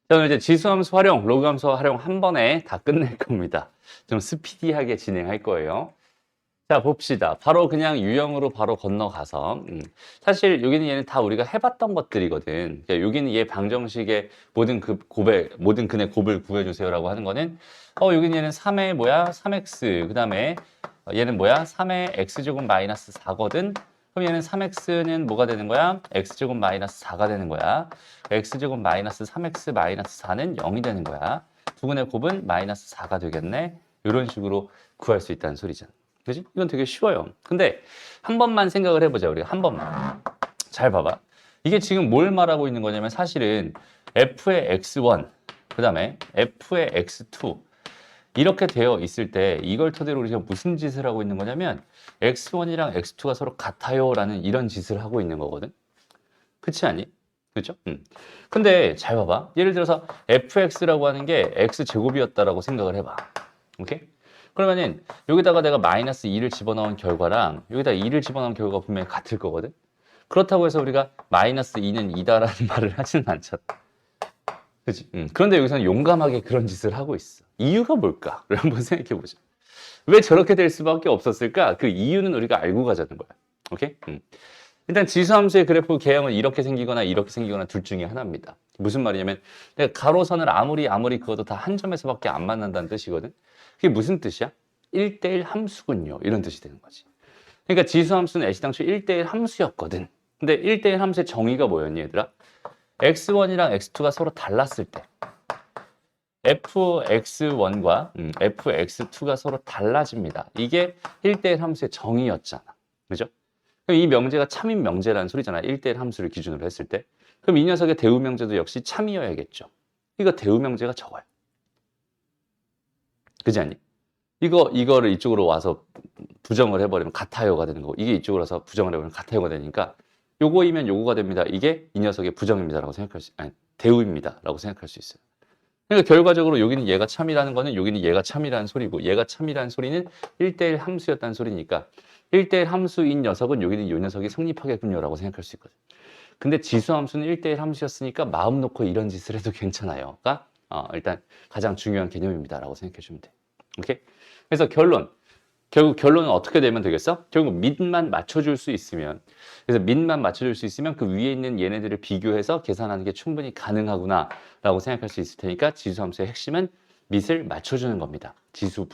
자, 오늘 이제 지수함수 활용, 로그함수 활용 한 번에 다 끝낼 겁니다. 좀 스피디하게 진행할 거예요. 자, 봅시다. 바로 그냥 유형으로 바로 건너가서 사실 여기는 얘는 다 우리가 해봤던 것들이거든. 그러니까 여기는 얘 방정식의 모든 그 곱의 모든 근의 곱을 구해주세요라고 하는 거는 여기는 얘는 3의 뭐야? 3x 그 다음에 얘는 뭐야? 3의 x제곱 마이너스 4거든. 그럼 얘는 3x는 뭐가 되는 거야? x제곱 마이너스 4가 되는 거야. x제곱 마이너스 3x 마이너스 4는 0이 되는 거야. 두 근의 곱은 마이너스 4가 되겠네. 이런 식으로 구할 수 있다는 소리잖아. 그지? 이건 되게 쉬워요. 근데 한 번만 생각을 해보자, 우리가 한 번만. 잘 봐봐. 이게 지금 뭘 말하고 있는 거냐면 사실은 f의 x1, 그 다음에 f의 x2 이렇게 되어 있을 때 이걸 토대로 우리가 무슨 짓을 하고 있는 거냐면 x1이랑 x2가 서로 같아요 라는 이런 짓을 하고 있는 거거든. 그렇지 않니? 그렇죠? 근데 잘 봐봐. 예를 들어서 fx라고 하는 게 x제곱이었다라고 생각을 해봐. 오케이? 그러면은 여기다가 내가 마이너스 2를 집어넣은 결과랑 여기다 2를 집어넣은 결과가 분명히 같을 거거든. 그렇다고 해서 우리가 마이너스 2는 2다라는 말을 하지는 않잖아. 그치? 그런데 여기서는 용감하게 그런 짓을 하고 있어. 이유가 뭘까? 를 한번 생각해 보자. 왜 저렇게 될 수밖에 없었을까? 그 이유는 우리가 알고 가자는 거야. 오케이? 일단 지수함수의 그래프 개형은 이렇게 생기거나 둘 중에 하나입니다. 무슨 말이냐면 내가 가로선을 아무리 그어도 다 한 점에서밖에 안 만난다는 뜻이거든. 그게 무슨 뜻이야? 1대1 함수군요. 이런 뜻이 되는 거지. 그러니까 지수함수는 애시당초 1대1 함수였거든. 근데 1대1 함수의 정의가 뭐였니, 얘들아? x1이랑 x2가 서로 달랐을 때 fx1과 fx2가 서로 달라집니다. 이게 1대1 함수의 정의였잖아. 그죠? 그럼 이 명제가 참인 명제라는 소리잖아. 1대1 함수를 기준으로 했을 때. 그럼 이 녀석의 대우 명제도 역시 참이어야겠죠. 이거 대우 명제가 적어요. 그지 않니? 이거를 이쪽으로 와서 부정을 해버리면 같아요가 되는 거고, 이게 이쪽으로 와서 부정을 해버리면 같아요가 되니까 요거이면 요거가 됩니다. 이게 이 녀석의 부정입니다라고 생각할 수, 아니, 대우입니다라고 생각할 수 있어요. 그러니까 결과적으로 여기는 얘가 참이라는 거는 여기는 얘가 참이라는 소리고, 얘가 참이라는 소리는 1대1 함수였다는 소리니까 1대1 함수인 녀석은 여기는 요 녀석이 성립하겠군요라고 생각할 수 있거든. 근데 지수함수는 1대1 함수였으니까 마음 놓고 이런 짓을 해도 괜찮아요가 일단 가장 중요한 개념입니다라고 생각해 주면 돼. 오케이? 그래서 결국 결론은 어떻게 되면 되겠어? 결국 밑만 맞춰줄 수 있으면, 그래서 밑만 맞춰줄 수 있으면 그 위에 있는 얘네들을 비교해서 계산하는 게 충분히 가능하구나 라고 생각할 수 있을 테니까 지수함수의 핵심은 밑을 맞춰주는 겁니다. 지수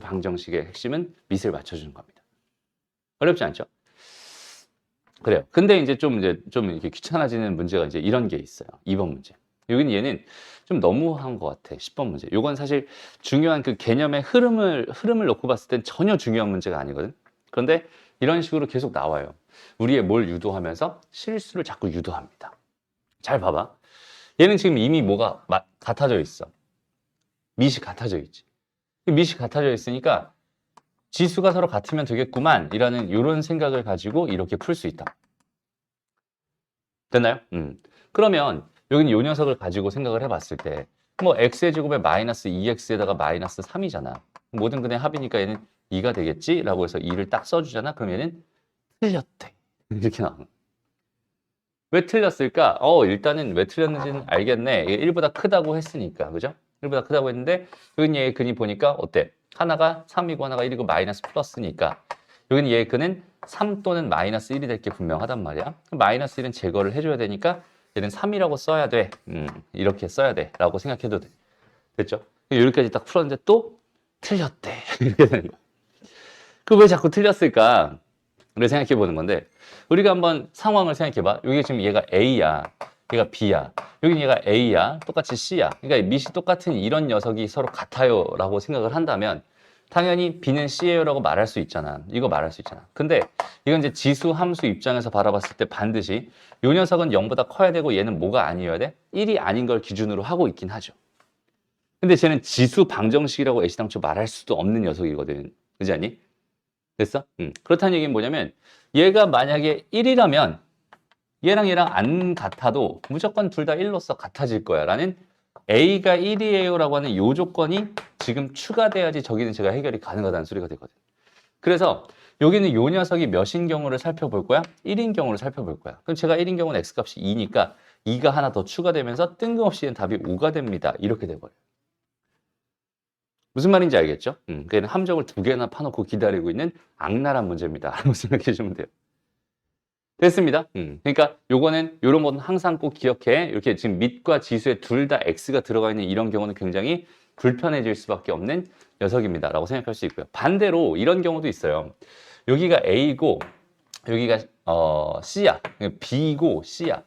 방정식의 핵심은 밑을 맞춰주는 겁니다. 어렵지 않죠? 그래요. 근데 이제 좀 이렇게 귀찮아지는 문제가 이제 이런 게 있어요. 2번 문제. 여기는 얘는 좀 너무한 것 같아. 10번 문제. 요건 사실 중요한 그 개념의 흐름을 놓고 봤을 땐 전혀 중요한 문제가 아니거든. 그런데 이런 식으로 계속 나와요. 우리의 뭘 유도하면서 실수를 자꾸 유도합니다. 잘 봐봐. 얘는 지금 이미 뭐가 같아져 있어. 밑이 같아져 있지. 밑이 같아져 있으니까 지수가 서로 같으면 되겠구만 이라는 이런 생각을 가지고 이렇게 풀 수 있다. 됐나요? 그러면 여기는 이 녀석을 가지고 생각을 해봤을 때 뭐 x의 제곱에 마이너스 2x에다가 마이너스 3이잖아. 모든 근의 합이니까 얘는 2가 되겠지? 라고 해서 2를 딱 써주잖아. 그럼 얘는 틀렸대. 이렇게 나오는. 왜 틀렸을까? 일단은 왜 틀렸는지는 알겠네. 이게 1보다 크다고 했으니까. 그죠? 1보다 크다고 했는데 여긴 얘의 근이 보니까 어때? 하나가 3이고 하나가 1이고 마이너스 플러스니까 여기는 얘의 근은 3 또는 마이너스 1이 될 게 분명하단 말이야. 그럼 마이너스 1은 제거를 해줘야 되니까 얘는 3이라고 써야 돼. 이렇게 써야 돼. 라고 생각해도 돼. 됐죠? 여기까지 딱 풀었는데 또 틀렸대. 이렇게 되는 거야. 그 왜 자꾸 틀렸을까? 를 생각해 보는 건데 우리가 한번 상황을 생각해 봐. 여기 지금 얘가 A야. 얘가 B야. 여기 얘가 A야. 똑같이 C야. 그러니까 밑이 똑같은 이런 녀석이 서로 같아요. 라고 생각을 한다면 당연히 B는 C예요. 라고 말할 수 있잖아. 이거 말할 수 있잖아. 근데 이건 이제 지수 함수 입장에서 바라봤을 때 반드시 이 녀석은 0보다 커야 되고 얘는 뭐가 아니어야 돼? 1이 아닌 걸 기준으로 하고 있긴 하죠. 근데 쟤는 지수 방정식이라고 애시당초 말할 수도 없는 녀석이거든. 그렇지 않니? 됐어? 그렇다는 얘기는 뭐냐면 얘가 만약에 1이라면 얘랑 안 같아도 무조건 둘 다 1로서 같아질 거야 라는 A가 1이에요 라고 하는 요 조건이 지금 추가돼야지 저기는 제가 해결이 가능하다는 소리가 되거든. 그래서 여기는 요 녀석이 몇인 경우를 살펴볼 거야? 1인 경우를 살펴볼 거야. 그럼 제가 1인 경우는 x값이 2니까 2가 하나 더 추가되면서 뜬금없이 얘는 답이 5가 됩니다. 이렇게 돼버려요. 무슨 말인지 알겠죠? 그는 함정을 2개나 파놓고 기다리고 있는 악랄한 문제입니다. 라고 생각해 주시면 돼요. 됐습니다. 그러니까 요거는 요런 거는 항상 꼭 기억해. 이렇게 지금 밑과 지수에 둘 다 x가 들어가 있는 이런 경우는 굉장히 불편해질 수밖에 없는 녀석입니다. 라고 생각할 수 있고요. 반대로 이런 경우도 있어요. 여기가 a고 여기가 c야. b고 c야.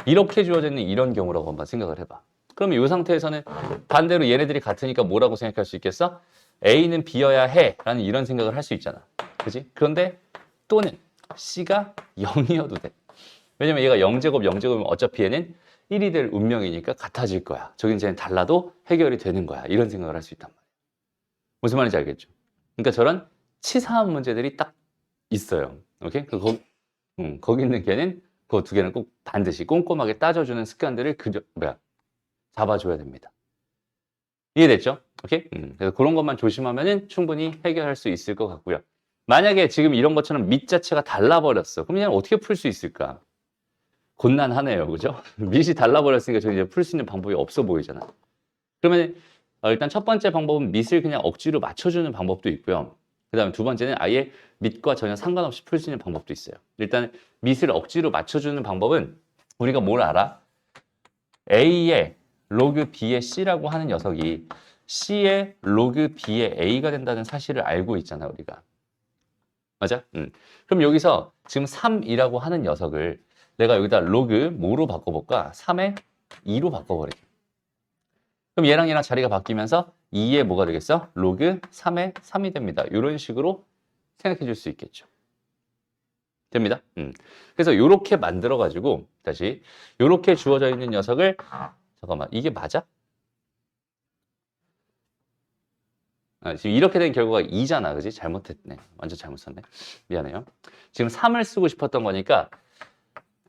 이렇게 주어져 있는 이런 경우라고 한번 생각을 해봐. 그러면 이 상태에서는 반대로 얘네들이 같으니까 뭐라고 생각할 수 있겠어? a는 b여야 해 라는 이런 생각을 할 수 있잖아. 그지? 그런데 또는 c가 0이어도 돼. 왜냐면 얘가 0제곱, 0제곱이면 어차피 얘는 1이 될 운명이니까 같아질 거야. 저긴 쟤는 달라도 해결이 되는 거야. 이런 생각을 할 수 있단 말이야. 무슨 말인지 알겠죠? 그러니까 저런 치사한 문제들이 딱 있어요. 오케이? 거기 있는 걔는 그 2개는 꼭 반드시 꼼꼼하게 따져주는 습관들을 잡아줘야 됩니다. 이해됐죠? 오케이? 그래서 그런 것만 조심하면은 충분히 해결할 수 있을 것 같고요. 만약에 지금 이런 것처럼 밑 자체가 달라버렸어. 그럼 얘는 어떻게 풀 수 있을까? 곤란하네요. 그죠? 밑이 달라버렸으니까 저 이제 풀 수 있는 방법이 없어 보이잖아. 그러면 일단 첫 번째 방법은 밑을 그냥 억지로 맞춰주는 방법도 있고요. 그 다음에 두 번째는 아예 밑과 전혀 상관없이 풀 수 있는 방법도 있어요. 일단 밑을 억지로 맞춰주는 방법은 우리가 뭘 알아? A의 로그 B의 C라고 하는 녀석이 C의 로그 B의 A가 된다는 사실을 알고 있잖아, 우리가. 맞아? 그럼 여기서 지금 3이라고 하는 녀석을 내가 여기다 로그 뭐로 바꿔볼까? 3의 2로 바꿔버릴게. 그럼 얘랑 얘랑 자리가 바뀌면서 2의 뭐가 되겠어? 로그 3의 3이 됩니다. 이런 식으로 생각해 줄 수 있겠죠. 됩니다. 그래서 이렇게 만들어가지고 다시 이렇게 주어져 있는 녀석을 잠깐만, 이게 맞아? 지금 이렇게 된 결과가 2잖아. 그지? 잘못했네. 완전 잘못 썼네. 미안해요. 지금 3을 쓰고 싶었던 거니까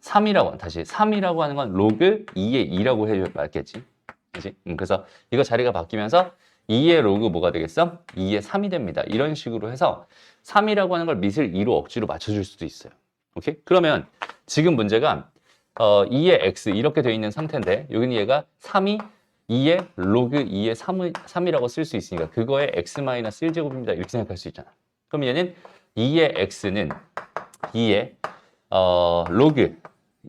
3이라고 하는 건 로그 2의 2라고 해야 맞겠지. 그지? 그래서 이거 자리가 바뀌면서 2의 로그 뭐가 되겠어? 2의 3이 됩니다. 이런 식으로 해서 3이라고 하는 걸 밑을 2로 억지로 맞춰줄 수도 있어요. 오케이? 그러면 지금 문제가 2의 x 이렇게 되어 있는 상태인데 여기는 얘가 3이 2의 로그 2의 3이라고 쓸 수 있으니까 그거의 x-1제곱입니다. 이렇게 생각할 수 있잖아. 그럼 얘는 2의 x는 2의 로그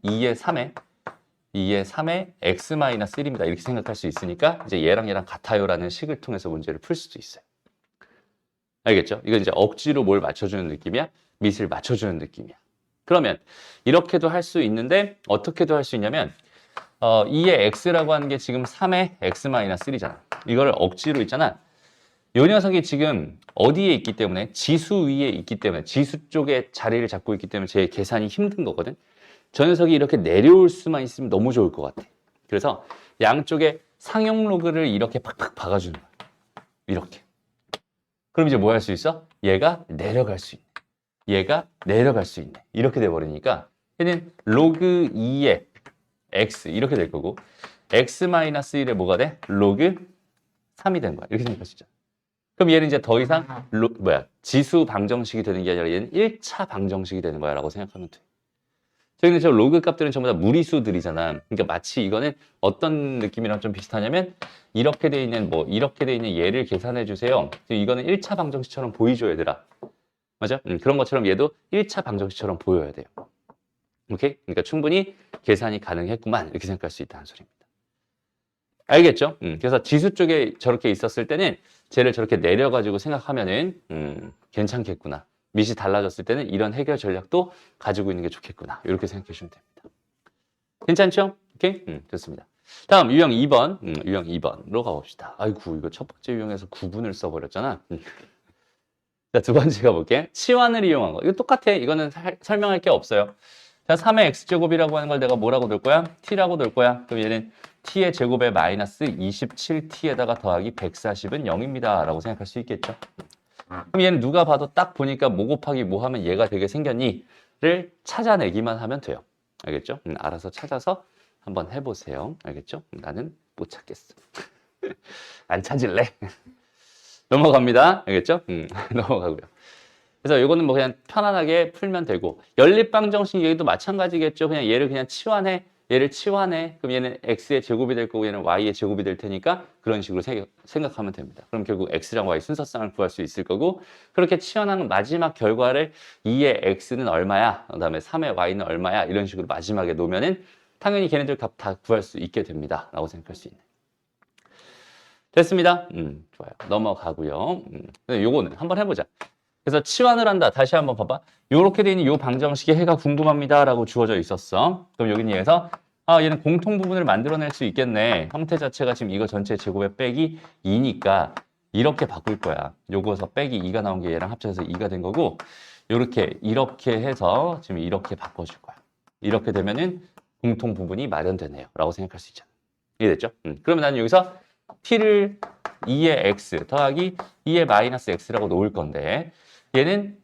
2의 3의 x-1입니다. 이렇게 생각할 수 있으니까 이제 얘랑 같아요라는 식을 통해서 문제를 풀 수도 있어요. 알겠죠? 이건 이제 억지로 뭘 맞춰주는 느낌이야? 밑을 맞춰주는 느낌이야. 그러면 이렇게도 할 수 있는데 어떻게도 할 수 있냐면 2의 x라고 하는 게 지금 3의 x-1이잖아. 이거를 억지로 있잖아. 이 녀석이 지금 어디에 있기 때문에 지수 위에 있기 때문에 지수 쪽에 자리를 잡고 있기 때문에 제 계산이 힘든 거거든. 저 녀석이 이렇게 내려올 수만 있으면 너무 좋을 것 같아. 그래서 양쪽에 상용 로그를 이렇게 팍팍 박아주는 거야. 이렇게. 그럼 이제 뭐 할 수 있어? 얘가 내려갈 수 있네. 얘가 내려갈 수 있네. 이렇게 돼버리니까 얘는 로그 2의 x 이렇게 될 거고 x-1의 뭐가 돼? 로그 3이 되는 거야. 이렇게 생각할 수 있잖아. 그럼 얘는 이제 더 이상 지수 방정식이 되는 게 아니라 얘는 1차 방정식이 되는 거야 라고 생각하면 돼. 저희는 저 로그 값들은 전부 다 무리수들이잖아. 그러니까 마치 이거는 어떤 느낌이랑 좀 비슷하냐면 이렇게 돼 있는 이렇게 돼 있는 얘를 계산해 주세요. 이거는 1차 방정식처럼 보이죠, 얘들아. 맞아? 그런 것처럼 얘도 1차 방정식처럼 보여야 돼요. 오케이? 그러니까 충분히 계산이 가능했구만 이렇게 생각할 수 있다는 소리입니다. 알겠죠? 그래서 지수 쪽에 저렇게 있었을 때는 쟤를 저렇게 내려가지고 생각하면은 괜찮겠구나. 밑이 달라졌을 때는 이런 해결 전략도 가지고 있는 게 좋겠구나. 이렇게 생각해 주시면 됩니다. 괜찮죠? 오케이? 좋습니다. 다음 유형 2번. 유형 2번으로 가봅시다. 아이고, 이거 첫 번째 유형에서 9분을 써버렸잖아. 자, 두 번째 가볼게. 치환을 이용한 거. 이거 똑같아. 이거는 설명할 게 없어요. 자, 3의 x제곱이라고 하는 걸 내가 뭐라고 둘 거야? t라고 둘 거야. 그럼 얘는 t의 제곱에 마이너스 27t에다가 더하기 140은 0입니다. 라고 생각할 수 있겠죠. 그럼 얘는 누가 봐도 딱 보니까 뭐 곱하기 뭐 하면 얘가 되게 생겼니?를 찾아내기만 하면 돼요. 알겠죠? 알아서 찾아서 한번 해보세요. 알겠죠? 나는 못 찾겠어. 안 찾을래? 넘어갑니다. 알겠죠? 넘어가고요. 그래서 이거는 뭐 그냥 편안하게 풀면 되고 연립방정식 얘기도 마찬가지겠죠. 그냥 얘를 그냥 치환해 얘를 치환해. 그럼 얘는 x의 제곱이 될 거고 얘는 y의 제곱이 될 테니까 그런 식으로 생각하면 됩니다. 그럼 결국 x랑 y 순서쌍을 구할 수 있을 거고 그렇게 치환하는 마지막 결과를 2의 x는 얼마야? 그다음에 3의 y는 얼마야? 이런 식으로 마지막에 놓으면은 당연히 걔네들 값 다 구할 수 있게 됩니다. 라고 생각할 수 있네. 됐습니다. 좋아요. 넘어가고요. 요거는 한번 해보자. 그래서 치환을 한다. 다시 한번 봐봐. 요렇게 돼 있는 요 방정식의 해가 궁금합니다. 라고 주어져 있었어. 그럼 여기는 얘에서 얘는 공통 부분을 만들어낼 수 있겠네. 형태 자체가 지금 이거 전체 제곱에 빼기 2니까 이렇게 바꿀 거야. 요거서 빼기 2가 나온 게 얘랑 합쳐서 2가 된 거고 이렇게 해서 지금 이렇게 바꿔줄 거야. 이렇게 되면은 공통 부분이 마련되네요. 라고 생각할 수 있잖아. 이해됐죠? 그러면 나는 여기서 t를 2의 x 더하기 2의 마이너스 x라고 놓을 건데 얘는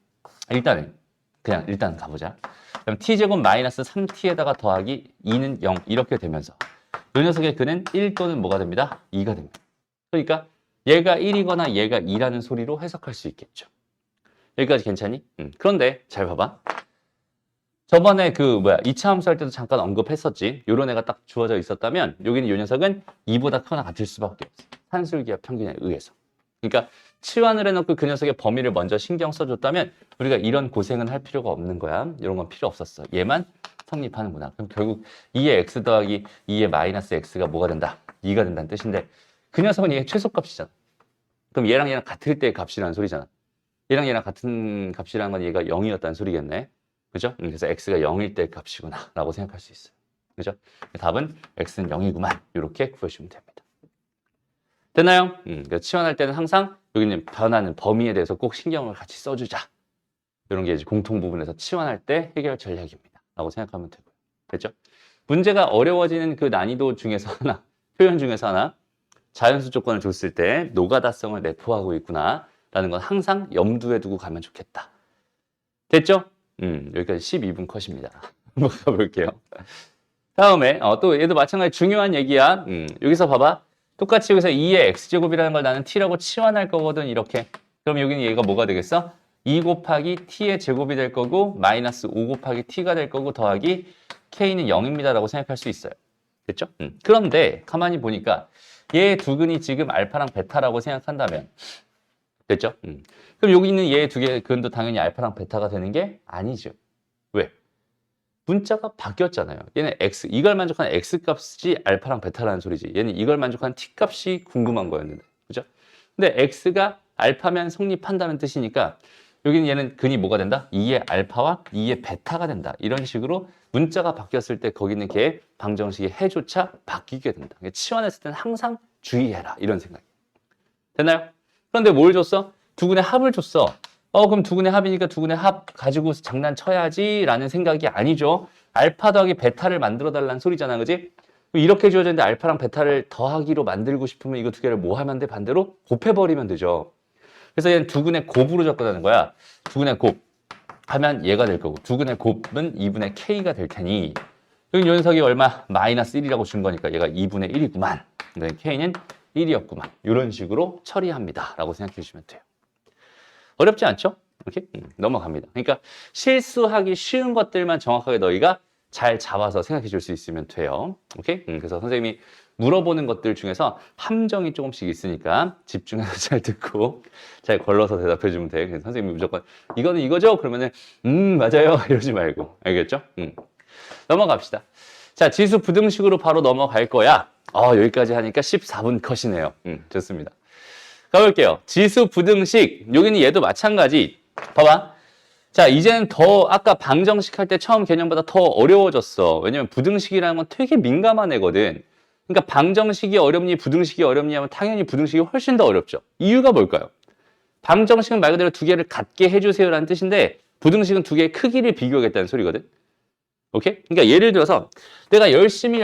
일단 가보자. 그럼 t제곱 마이너스 3t에다가 더하기 2는 0 이렇게 되면서 이 녀석의 근은 1 또는 뭐가 됩니다? 2가 됩니다. 그러니까 얘가 1이거나 얘가 2라는 소리로 해석할 수 있겠죠. 여기까지 괜찮니? 그런데 잘 봐봐. 저번에 2차 함수 할 때도 잠깐 언급했었지. 요런 애가 딱 주어져 있었다면 여기는 요 녀석은 2보다 크거나 같을 수밖에 없어. 산술기하 평균에 의해서. 그러니까 치환을 해놓고 그 녀석의 범위를 먼저 신경 써줬다면 우리가 이런 고생은 할 필요가 없는 거야. 이런 건 필요 없었어. 얘만 성립하는구나. 그럼 결국 2의 x 더하기 2의 마이너스 x가 뭐가 된다? 2가 된다는 뜻인데 그 녀석은 얘의 최소값이잖아. 그럼 얘랑 같을 때의 값이라는 소리잖아. 얘랑 같은 값이라는 건 얘가 0이었다는 소리겠네. 그죠? 그래서 x가 0일 때 값이구나 라고 생각할 수 있어요. 그죠? 답은 x는 0이구만. 이렇게 구해주면 됩니다. 됐나요? 치환할 때는 항상 여기는 변하는 범위에 대해서 꼭 신경을 같이 써주자. 이런 게 이제 공통 부분에서 치환할 때 해결 전략입니다. 라고 생각하면 되고요. 됐죠? 문제가 어려워지는 그 난이도 중에서 하나, 표현 중에서 하나, 자연수 조건을 줬을 때 노가다성을 내포하고 있구나 라는 건 항상 염두에 두고 가면 좋겠다. 됐죠? 여기까지 12분 컷입니다. 한번 가볼게요. 다음에 또 얘도 마찬가지 중요한 얘기야. 여기서 봐봐. 똑같이 여기서 2의 x제곱이라는 걸 나는 t라고 치환할 거거든. 이렇게. 그럼 여기는 얘가 뭐가 되겠어? 2 곱하기 t의 제곱이 될 거고 마이너스 5 곱하기 t가 될 거고 더하기 k는 0입니다. 라고 생각할 수 있어요. 됐죠? 그런데 가만히 보니까 얘 두 근이 지금 알파랑 베타라고 생각한다면 됐죠? 그럼 여기 있는 얘 두 개의 근도 당연히 알파랑 베타가 되는 게 아니죠. 왜? 문자가 바뀌었잖아요. 얘는 x, 이걸 만족하는 x 값이 알파랑 베타라는 소리지. 얘는 이걸 만족하는 t 값이 궁금한 거였는데. 그죠? 근데 x가 알파면 성립한다는 뜻이니까 여기는 얘는 근이 뭐가 된다? 2의 알파와 2의 베타가 된다. 이런 식으로 문자가 바뀌었을 때 거기 있는 걔의 방정식의 해조차 바뀌게 된다. 치환했을 때는 항상 주의해라. 이런 생각이에요. 됐나요? 그런데 뭘 줬어? 두 근의 합을 줬어. 그럼 두 근의 합이니까 두 근의 합 가지고 장난쳐야지 라는 생각이 아니죠. 알파 더하기 베타를 만들어 달라는 소리잖아. 그지? 이렇게 주어졌는데 알파랑 베타를 더하기로 만들고 싶으면 이거 두 개를 뭐 하면 돼? 반대로 곱해버리면 되죠. 그래서 얘는 두 근의 곱으로 접근하는 거야. 두 근의 곱 하면 얘가 될 거고 두 근의 곱은 2분의 k가 될 테니 여기 요 녀석이 얼마? 마이너스 1이라고 준 거니까 얘가 2분의 1이구만. 근데 k는 1이었구만. 이런 식으로 처리합니다. 라고 생각해 주시면 돼요. 어렵지 않죠? 이렇게 넘어갑니다. 그러니까 실수하기 쉬운 것들만 정확하게 너희가 잘 잡아서 생각해 줄 수 있으면 돼요. 오케이? 그래서 선생님이 물어보는 것들 중에서 함정이 조금씩 있으니까 집중해서 잘 듣고 잘 걸러서 대답해 주면 돼. 그래서 선생님이 무조건 이거는 이거죠? 그러면은 맞아요. 이러지 말고. 알겠죠? 넘어갑시다. 자, 지수 부등식으로 바로 넘어갈 거야. 여기까지 하니까 14분 컷이네요. 좋습니다. 가볼게요. 지수 부등식. 여기는 얘도 마찬가지. 봐봐. 자, 이제는 더 아까 방정식 할 때 처음 개념보다 더 어려워졌어. 왜냐면 부등식이라는 건 되게 민감한 애거든. 그러니까 방정식이 어렵니 부등식이 어렵니 하면 당연히 부등식이 훨씬 더 어렵죠. 이유가 뭘까요? 방정식은 말 그대로 두 개를 같게 해주세요라는 뜻인데 부등식은 두 개의 크기를 비교하겠다는 소리거든. 오케이? 그러니까 예를 들어서 내가 열심히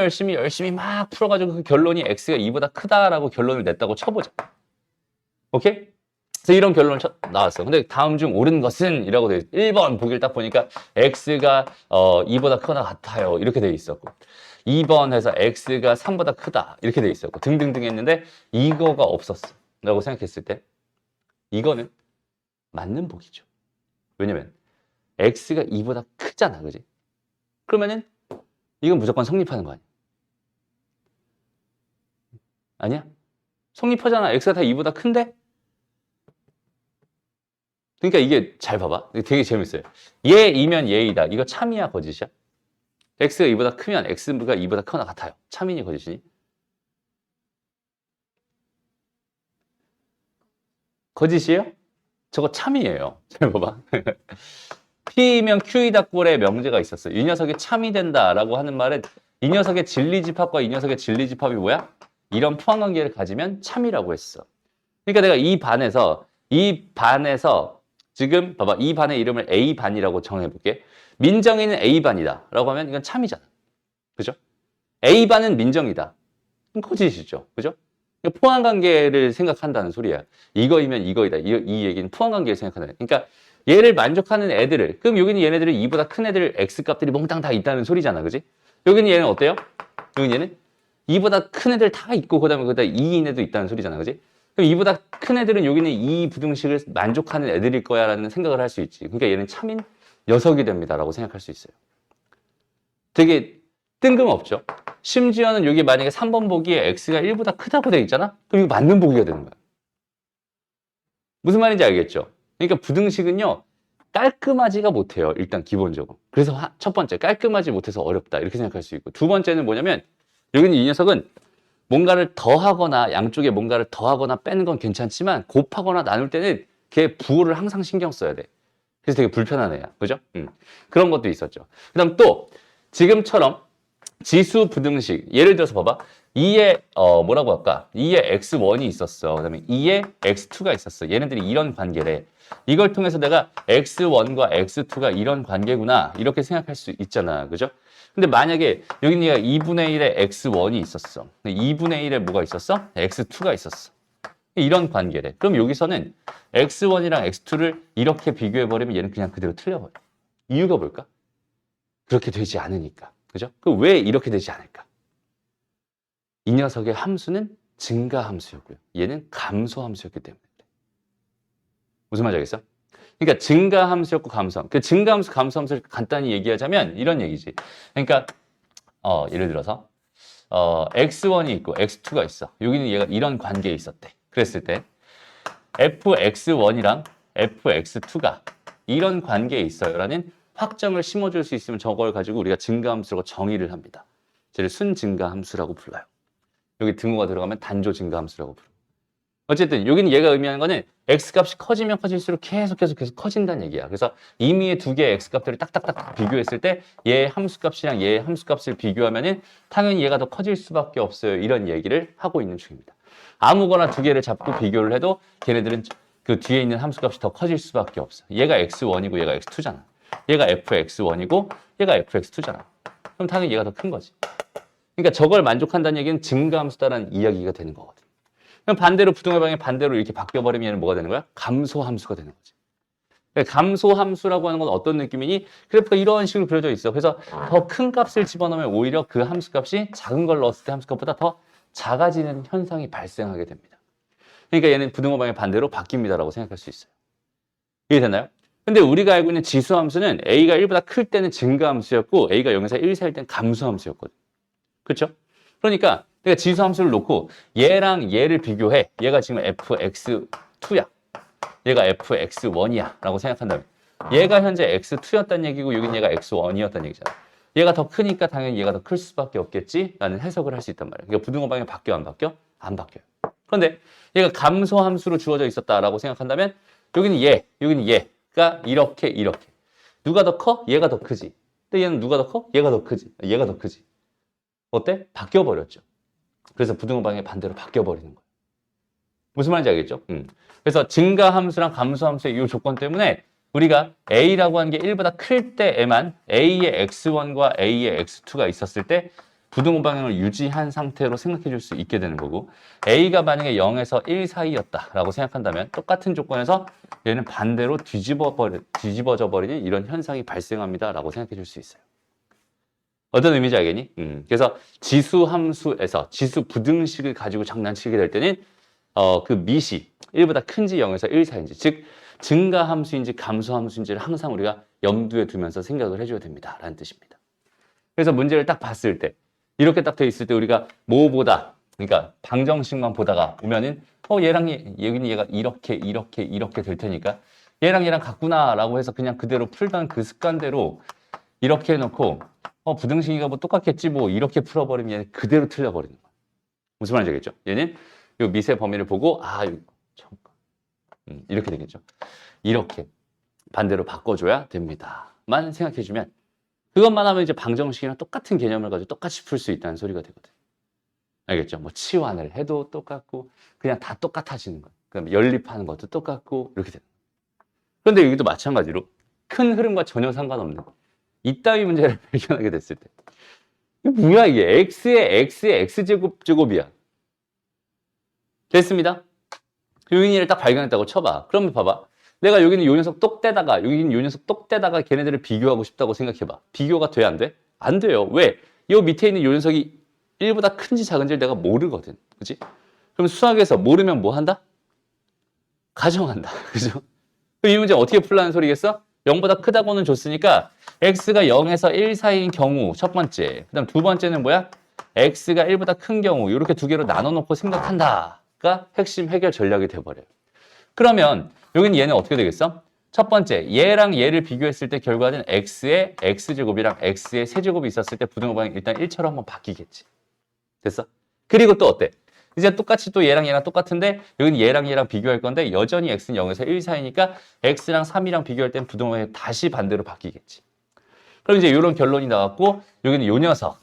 막 풀어가지고 그 결론이 x가 2보다 크다라고 결론을 냈다고 쳐보자. 오케이? 그래서 이런 결론을 나왔어. 근데 다음 중 옳은 것은 이라고 돼 있어. 1번 보기를 딱 보니까 x가 2보다 크거나 같아요. 이렇게 돼 있었고 2번 해서 x가 3보다 크다. 이렇게 돼 있었고 등등등 했는데 이거가 없었어. 라고 생각했을 때 이거는 맞는 보기죠. 왜냐면 x가 2보다 크잖아. 그지? 그러면은 이건 무조건 성립하는 거 아니야? 아니야? 성립하잖아. x가 다 2보다 큰데? 그러니까 이게 잘 봐봐. 되게 재밌어요. 얘이면 얘이다. 이거 참이야, 거짓이야? x가 2보다 크면 x가 2보다 크거나 같아요. 참이니 거짓이니? 거짓이에요? 저거 참이에요. 잘 봐봐. P면 Q이다 꼴의 명제가 있었어요. 이 녀석이 참이 된다라고 하는 말은 이 녀석의 진리집합과 이 녀석의 진리집합이 뭐야? 이런 포항관계를 가지면 참이라고 했어. 그러니까 내가 이 반에서 지금 봐봐. 이 반의 이름을 A반이라고 정해볼게. 민정이는 A반이다 라고 하면 이건 참이잖아. 그죠? A반은 민정이다. 그럼 거짓이죠. 그죠? 포항관계를 생각한다는 소리야. 이거이면 이거이다. 이 얘기는 포항관계를 생각한다. 그러니까 얘를 만족하는 애들을, 그럼 여기는 얘네들은 2보다 큰 애들 X값들이 몽땅 다 있다는 소리잖아. 그지? 여기는 얘는 어때요? 여기는 얘는 2보다 큰 애들 다 있고 그다음에 거기다 2인 애도 있다는 소리잖아. 그지? 그럼 2보다 큰 애들은 여기는 이 부등식을 만족하는 애들일 거야 라는 생각을 할 수 있지. 그러니까 얘는 참인 녀석이 됩니다 라고 생각할 수 있어요. 되게 뜬금없죠? 심지어는 여기 만약에 3번 보기에 x가 1보다 크다고 돼 있잖아? 그럼 이거 맞는 보기가 되는 거야. 무슨 말인지 알겠죠? 그러니까 부등식은요, 깔끔하지가 못해요. 일단 기본적으로. 그래서 첫 번째, 깔끔하지 못해서 어렵다. 이렇게 생각할 수 있고. 두 번째는 뭐냐면, 여기는 이 녀석은 뭔가를 더하거나 양쪽에 뭔가를 더하거나 빼는 건 괜찮지만 곱하거나 나눌 때는 걔 부호를 항상 신경 써야 돼. 그래서 되게 불편한 애야. 그죠? 그런 것도 있었죠. 그 다음 또 지금처럼 지수 부등식, 예를 들어서 봐봐. 2에 뭐라고 할까? 2에 x1이 있었어. 그다음에 2에 x2가 있었어. 얘네들이 이런 관계래. 이걸 통해서 내가 x1과 x2가 이런 관계구나 이렇게 생각할 수 있잖아. 그죠? 근데 만약에 여기 네가 2분의 1에 x1이 있었어. 2분의 1에 뭐가 있었어? x2가 있었어. 이런 관계래. 그럼 여기서는 x1이랑 x2를 이렇게 비교해버리면 얘는 그냥 그대로 틀려버려. 이유가 뭘까? 그렇게 되지 않으니까. 그죠? 그럼 왜 이렇게 되지 않을까? 이 녀석의 함수는 증가함수였고요. 얘는 감소함수였기 때문에. 무슨 말인지 알겠어? 그러니까 증가함수였고 감소함수. 그 증가함수, 감소함수를 간단히 얘기하자면 이런 얘기지. 그러니까 예를 들어서 x1이 있고 x2가 있어. 여기는 얘가 이런 관계에 있었대. 그랬을 때 fx1이랑 fx2가 이런 관계에 있어요라는 확정을 심어줄 수 있으면 저걸 가지고 우리가 증가함수라고 정의를 합니다. 쟤를 순증가함수라고 불러요. 여기 등호가 들어가면 단조 증가함수라고 불러요. 어쨌든 여기는 얘가 의미하는 거는 x값이 커지면 커질수록 계속 커진다는 얘기야. 그래서 임의의 두 개의 x값들을 딱딱딱 비교했을 때 얘의 함수값이랑 얘의 함수값을 비교하면은 당연히 얘가 더 커질 수밖에 없어요. 이런 얘기를 하고 있는 중입니다. 아무거나 두 개를 잡고 비교를 해도 걔네들은 그 뒤에 있는 함수값이 더 커질 수밖에 없어. 얘가 x1이고 얘가 x2잖아. 얘가 fx1이고 얘가 fx2잖아. 그럼 당연히 얘가 더 큰 거지. 그러니까 저걸 만족한다는 얘기는 증가함수다라는 이야기가 되는 거거든. 그럼 반대로 부등호 방향이 반대로 이렇게 바뀌어버리면 얘는 뭐가 되는 거야? 감소함수가 되는 거지. 그러니까 감소함수라고 하는 건 어떤 느낌이니? 그래프가 이런 식으로 그려져 있어. 그래서 더 큰 값을 집어넣으면 오히려 그 함수값이 작은 걸 넣었을 때 함수값보다 더 작아지는 현상이 발생하게 됩니다. 그러니까 얘는 부등호 방향이 반대로 바뀝니다라고 생각할 수 있어요. 이해되나요? 근데 우리가 알고 있는 지수함수는 A가 1보다 클 때는 증가함수였고 A가 0에서 1 사이일 때는 감소함수였거든. 그렇죠? 그러니까 내가 지수함수를 놓고 얘랑 얘를 비교해. 얘가 지금 fx2야. 얘가 fx1이야 라고 생각한다면 얘가 현재 x2였다는 얘기고 여긴 얘가 x1이었다는 얘기잖아. 얘가 더 크니까 당연히 얘가 더 클 수밖에 없겠지 라는 해석을 할 수 있단 말이야. 그러니까 부등호 방향이 바뀌어 안 바뀌어? 안 바뀌어요. 그런데 얘가 감소함수로 주어져 있었다라고 생각한다면 여기는 얘, 여기는 얘가 이렇게 누가 더 커? 얘가 더 크지. 근데 얘는 누가 더 커? 얘가 더 크지. 얘가 더 크지. 어때? 바뀌어버렸죠. 그래서 부등호 방향이 반대로 바뀌어버리는 거예요. 무슨 말인지 알겠죠? 그래서 증가함수랑 감소함수의 이 조건 때문에 우리가 A라고 하는 게 1보다 클 때에만 A의 x1과 A의 x2가 있었을 때 부등호 방향을 유지한 상태로 생각해 줄 수 있게 되는 거고 A가 만약에 0에서 1 사이였다라고 생각한다면 똑같은 조건에서 얘는 반대로 뒤집어져 버리는 이런 현상이 발생합니다라고 생각해 줄 수 있어요. 어떤 의미인지 알겠니? 그래서 지수 함수에서 지수 부등식을 가지고 장난치게 될 때는 그 밑이 1보다 큰지 0에서 1 사이인지 즉 증가 함수인지 감소 함수인지를 항상 우리가 염두에 두면서 생각을 해줘야 됩니다. 라는 뜻입니다. 그래서 문제를 딱 봤을 때 이렇게 딱 돼 있을 때 우리가 뭐보다 그러니까 방정식만 보다가 보면은 얘랑 여기는 얘가 이렇게 될 테니까 얘랑 같구나라고 해서 그냥 그대로 풀던 그 습관대로 이렇게 해놓고 부등식이가 뭐 똑같겠지 뭐 이렇게 풀어버리면 얘는 그대로 틀려버리는 거야. 무슨 말인지 알겠죠? 얘는 요 미세 범위를 보고 이렇게 되겠죠. 이렇게 반대로 바꿔줘야 됩니다.만 생각해주면 그것만 하면 이제 방정식이랑 똑같은 개념을 가지고 똑같이 풀 수 있다는 소리가 되거든. 알겠죠? 뭐 치환을 해도 똑같고 그냥 다 똑같아지는 거야. 그다음에 연립하는 것도 똑같고 이렇게 되는 거야. 그런데 여기도 마찬가지로 큰 흐름과 전혀 상관없는 이따위 문제를 발견하게 됐을 때 이게 뭐야 이게 x의 x제곱이야. 됐습니다. 요인을 딱 발견했다고 쳐봐. 그러면 봐봐. 내가 여기는 요 녀석 똑대다가 여기는 요 녀석 똑대다가 걔네들을 비교하고 싶다고 생각해봐. 비교가 돼 안 돼? 안 돼요. 왜? 요 밑에 있는 요 녀석이 1보다 큰지 작은지를 내가 모르거든. 그치? 그럼 수학에서 모르면 뭐 한다? 가정한다. 그죠? 그럼 이 문제 어떻게 풀라는 소리겠어? 0보다 크다고는 줬으니까 x가 0에서 1 사이인 경우 첫 번째. 그 다음 두 번째는 뭐야? x가 1보다 큰 경우 이렇게 두 개로 나눠놓고 생각한다가 핵심 해결 전략이 돼버려요. 그러면 여기는 얘는 어떻게 되겠어? 첫 번째, 얘랑 얘를 비교했을 때 결과는 x의 x제곱이랑 x의 세제곱이 있었을 때 부등호 방향이 일단 1처럼 한번 바뀌겠지. 됐어? 그리고 또 어때? 이제 똑같이 또 얘랑 똑같은데 여기는 얘랑 비교할 건데 여전히 x는 0에서 1 사이니까 x랑 3이랑 비교할 땐 부등호 방향이 다시 반대로 바뀌겠지. 그럼 이제 이런 결론이 나왔고 여기는 요 녀석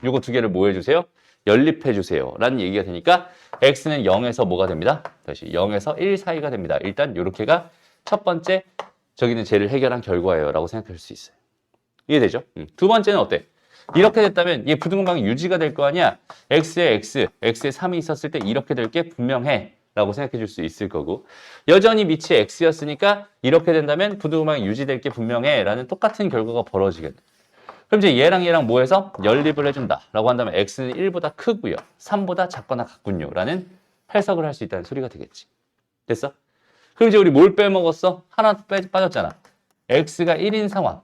요거 두 개를 뭐 해주세요? 연립해 주세요 라는 얘기가 되니까 x는 0에서 뭐가 됩니다? 다시 0에서 1 사이가 됩니다. 일단 요렇게가 첫 번째 저기는 쟤를 해결한 결과예요 라고 생각할 수 있어요. 이해되죠? 두 번째는 어때? 이렇게 됐다면 얘 부등호방이 유지가 될 거 아니야? x에 x에 3이 있었을 때 이렇게 될 게 분명해 라고 생각해 줄 수 있을 거고 여전히 밑이 x였으니까 이렇게 된다면 부등호방이 유지될 게 분명해 라는 똑같은 결과가 벌어지겠네. 그럼 이제 얘랑 뭐 해서 연립을 해준다 라고 한다면 x는 1보다 크고요 3보다 작거나 같군요 라는 해석을 할 수 있다는 소리가 되겠지. 됐어? 그럼 이제 우리 뭘 빼먹었어? 하나 빠졌잖아. x가 1인 상황.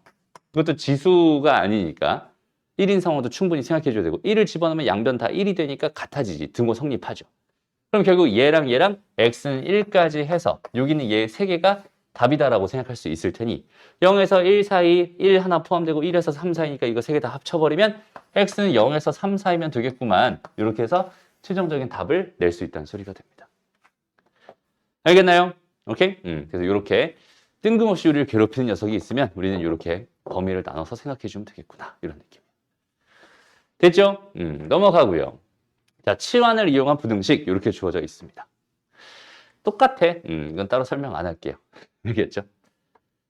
그것도 지수가 아니니까 1인 상황도 충분히 생각해줘야 되고 1을 집어넣으면 양변 다 1이 되니까 같아지지. 등호 성립하죠. 그럼 결국 얘랑 x는 1까지 해서 여기는 얘 3개가 답이다라고 생각할 수 있을 테니 0에서 1 사이 1 하나 포함되고 1에서 3 사이니까 이거 3개 다 합쳐버리면 x는 0에서 3 사이면 되겠구만. 이렇게 해서 최종적인 답을 낼 수 있다는 소리가 됩니다. 알겠나요? 오케이? 그래서 이렇게 뜬금없이 우리를 괴롭히는 녀석이 있으면 우리는 이렇게 범위를 나눠서 생각해 주면 되겠구나. 이런 느낌. 됐죠? 넘어가고요. 자, 치환을 이용한 부등식 이렇게 주어져 있습니다. 똑같아. 이건 따로 설명 안 할게요. 알겠죠?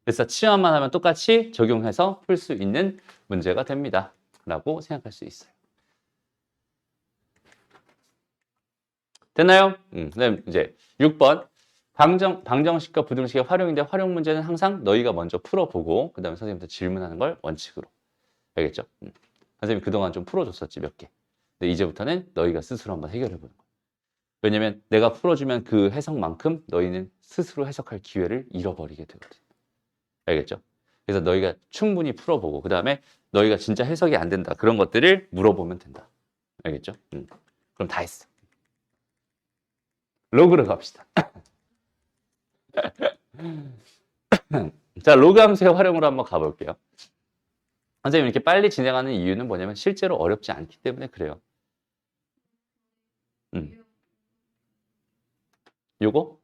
그래서 치환만 하면 똑같이 적용해서 풀 수 있는 문제가 됩니다. 라고 생각할 수 있어요. 됐나요? 그다음 이제 6번. 방정식과 부등식의 활용인데 활용 문제는 항상 너희가 먼저 풀어보고 그 다음에 선생님한테 질문하는 걸 원칙으로. 알겠죠? 선생님이 그동안 좀 풀어줬었지 몇 개. 근데 이제부터는 너희가 스스로 한번 해결해보는 거야. 왜냐면 내가 풀어주면 그 해석만큼 너희는 스스로 해석할 기회를 잃어버리게 되거든. 알겠죠? 그래서 너희가 충분히 풀어보고 그 다음에 너희가 진짜 해석이 안 된다. 그런 것들을 물어보면 된다. 알겠죠? 그럼 다 했어. 로그로 갑시다. 자, 로그 함수의 활용으로 한번 가볼게요. 선생님 이렇게 빨리 진행하는 이유는 뭐냐면 실제로 어렵지 않기 때문에 그래요. 요거?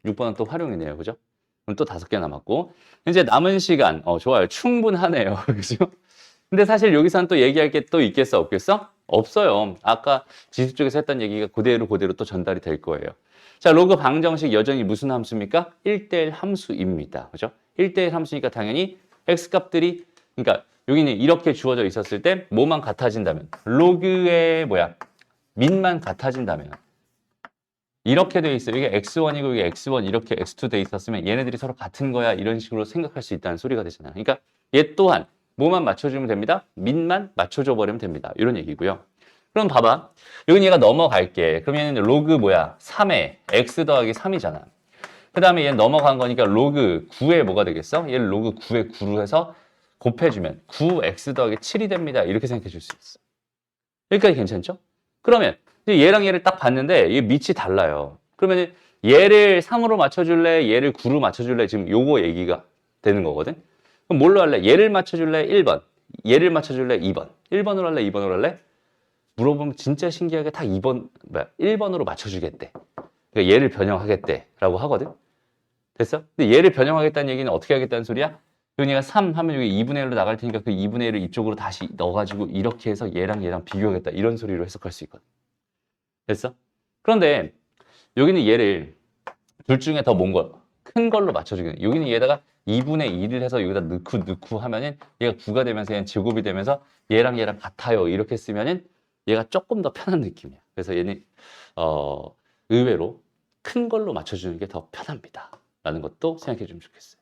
6번은 또 활용이네요. 그죠? 그럼 또 5개 남았고. 이제 남은 시간, 좋아요. 충분하네요. 그죠? 근데 사실 여기서는 또 얘기할 게 또 있겠어? 없겠어? 없어요. 아까 지수 쪽에서 했던 얘기가 그대로 또 전달이 될 거예요. 자, 로그 방정식 여전히 무슨 함수입니까? 1대1 함수입니다. 그죠? 1대1 함수니까 당연히 x값들이, 그러니까 여기는 이렇게 주어져 있었을 때 뭐만 같아진다면, 로그의 민만 같아진다면, 이렇게 돼 있어요. 이게 x1이고 이게 x1 이렇게 x2 돼 있었으면 얘네들이 서로 같은 거야. 이런 식으로 생각할 수 있다는 소리가 되잖아요. 그러니까 얘 또한 뭐만 맞춰주면 됩니다. 민만 맞춰줘 버리면 됩니다. 이런 얘기고요. 그럼 봐봐. 여기 얘가 넘어갈게. 그러면 로그 3에 x 더하기 3이잖아. 그 다음에 얘는 넘어간 거니까 로그 9에 뭐가 되겠어? 얘를 로그 9에 9로 해서 곱해주면 9x 더하기 7이 됩니다. 이렇게 생각해 줄 수 있어. 여기까지 괜찮죠? 그러면 이제 얘랑 얘를 딱 봤는데 얘 밑이 달라요. 그러면 얘를 3으로 맞춰줄래? 얘를 9로 맞춰줄래? 지금 요거 얘기가 되는 거거든. 그럼 뭘로 할래? 얘를 맞춰줄래? 1번. 얘를 맞춰줄래? 2번. 1번으로 할래? 2번으로 할래? 물어보면 진짜 신기하게 다 2번, 1번으로 맞춰주겠대. 그러니까 얘를 변형하겠대. 라고 하거든. 됐어? 근데 얘를 변형하겠다는 얘기는 어떻게 하겠다는 소리야? 여기가 3 하면 여기 2분의 1로 나갈 테니까 그 2분의 1을 이쪽으로 다시 넣어가지고 이렇게 해서 얘랑 비교하겠다. 이런 소리로 해석할 수 있거든. 됐어? 그런데 여기는 얘를 둘 중에 더 큰 걸로 맞춰주겠네. 여기는 얘다가 2분의 1을 해서 여기다 넣고 하면은 얘가 9가 되면서 얘는 제곱이 되면서 얘랑 같아요. 이렇게 쓰면은 얘가 조금 더 편한 느낌이야. 그래서 얘는 의외로 큰 걸로 맞춰주는 게 더 편합니다. 라는 것도 생각해 주면 좋겠어요.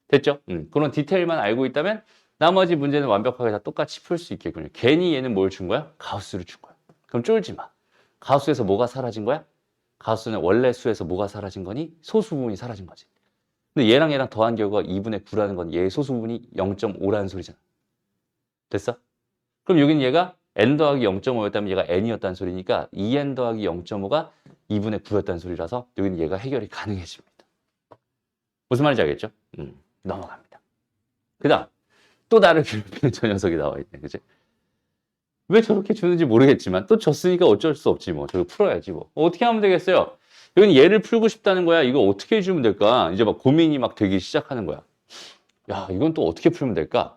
됐죠? 그런 디테일만 알고 있다면 나머지 문제는 완벽하게 다 똑같이 풀 수 있겠군요. 괜히 얘는 뭘 준 거야? 가우스를 준 거야. 그럼 쫄지 마. 가우스에서 뭐가 사라진 거야? 가우스는 원래 수에서 뭐가 사라진 거니? 소수 부분이 사라진 거지. 근데 얘랑 더한 결과가 2분의 9라는 건 얘의 소수 부분이 0.5라는 소리잖아. 됐어? 그럼 여기는 얘가 n 더하기 0.5였다면 얘가 n이었다는 소리니까 2n 더하기 0.5가 2분의 9였다는 소리라서 여기는 얘가 해결이 가능해집니다. 무슨 말인지 알겠죠? 넘어갑니다. 그 다음 또 나를 괴롭히는 저 녀석이 나와 있네. 그치? 왜 저렇게 주는지 모르겠지만 또 졌으니까 어쩔 수 없지 뭐. 저거 풀어야지 뭐. 어떻게 하면 되겠어요? 여기는 얘를 풀고 싶다는 거야. 이거 어떻게 해주면 될까? 이제 막 고민이 막 되기 시작하는 거야. 야, 이건 또 어떻게 풀면 될까?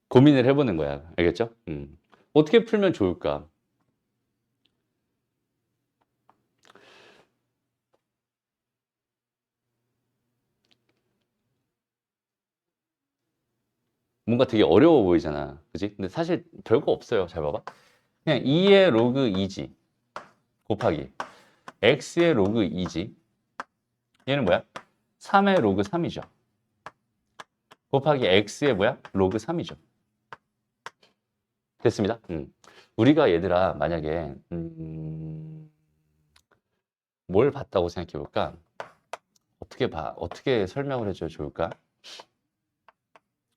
고민을 해보는 거야. 알겠죠? 어떻게 풀면 좋을까? 뭔가 되게 어려워 보이잖아. 그지? 근데 사실 별거 없어요. 잘 봐봐. 그냥 2의 로그 2지. 곱하기 x의 로그 2지. 얘는 뭐야? 3의 로그 3이죠. 곱하기 x의 뭐야? 로그 3이죠. 됐습니다. 우리가 얘들아 만약에 뭘 봤다고 생각해 볼까? 어떻게 설명을 해줘야 좋을까?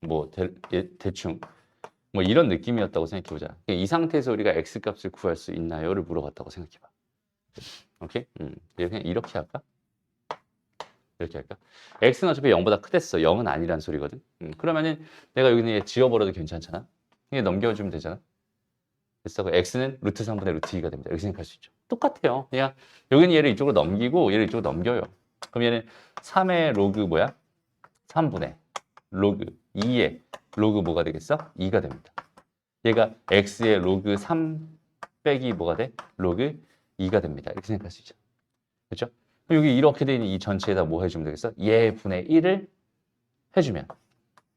뭐 대충 뭐 이런 느낌이었다고 생각해 보자. 이 상태에서 우리가 x 값을 구할 수 있나요?를 물어봤다고 생각해 봐. 오케이? 그냥 이렇게 할까? 이렇게 할까? x는 어차피 0보다 크댔어. 0은 아니란 소리거든. 그러면은 내가 여기는 얘 지워버려도 괜찮잖아. 그냥 넘겨주면 되잖아. 됐어. 그 x는 루트 3분의 루트 2가 됩니다. 이렇게 생각할 수 있죠. 똑같아요. 그냥 여기는 얘를 이쪽으로 넘기고 얘를 이쪽으로 넘겨요. 그럼 얘는 3의 로그 뭐야? 3분의 로그 2의 로그 뭐가 되겠어? 2가 됩니다. 얘가 x의 로그 3 빼기 뭐가 돼? 로그 2가 됩니다. 이렇게 생각할 수 있죠. 그렇죠? 그럼 여기 이렇게 돼 있는 이 전체에다 뭐 해주면 되겠어? 얘 분의 1을 해주면